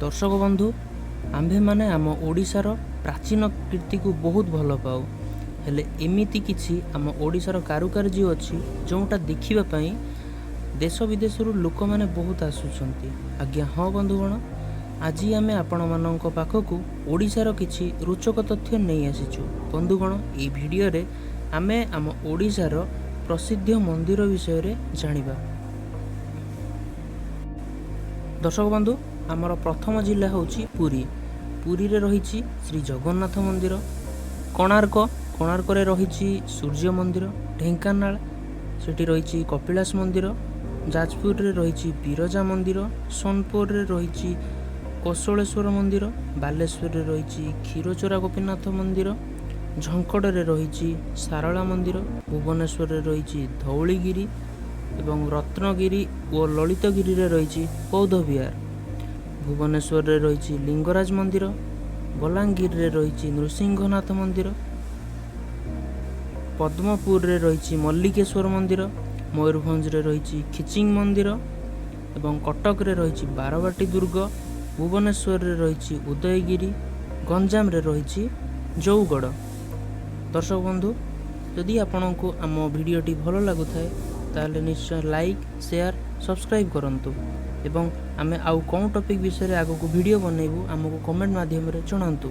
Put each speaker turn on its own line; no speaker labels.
दर्शक बंधु आम्भे माने आम ओडिशार प्राचीन कीर्ति को बहुत भल पाऊ हेले एमिति किछि आम ओडिशार कारुकार्य अछि जोटा देखिबा पई देश विदेश लोक मैंने बहुत आसुचंती। आज्ञा हाँ बंधुगण, आज आमे आपण मानक पाखकु ओडिशार किछि रोचक तथ्य नहीं आसीचु। बंधुगण, ए भिडियो रे आमे आम ओडिशार प्रसिद्ध मंदिर विषय रे जानिबा। दर्शक बंधु, आमर प्रथम जिला होची पुरी। पुरी रे रहिछि श्री जगन्नाथ मंदिर। कोणार्क रे रहिछि सूर्य मंदिर। ढेंकानाल सेठी रहिछि कपिलास मंदिर। जाजपुर रे रहिछि बिरजा मंदिर। सोनपुर रे रहिछि कौशलेश्वर मंदिर। बालेश्वर रे रहिछि क्षीरचोरा गोपीनाथ मंदिर। झंकड़ रे रहिछि सारला मंदिर। भुवनेश्वर रे रहिछि धौलीगिरी एवं रत्नगिरी और ललितगिरी रे रहिछि बौद्ध विहार। भुवनेश्वर रे रहिछि लिंगराज मंदिर। बलांगीर रे रहिछि नृसिंहनाथ मंदिर। पद्मपुर रे रहिछि मल्लिकेश्वर मंदिर। मयूरभंज रे रहिछि खिचिंग मंदिर एवं कटक रे रहिछि बारवाटी दुर्ग। भुवनेश्वर रे रहिछि उदयगिरी। गंजाम रे रहिछि जौगड़। दर्शक बंधु, यदि आपंक आम भिडियोटी भल लगुए ताले निश्चय लाइक, शेयर, सब्सक्राइब करंतु एवं आमे आउ कौन टॉपिक विषय रे आगो को वीडियो बनैबू आमको कमेंट माध्यम रे जणांतु।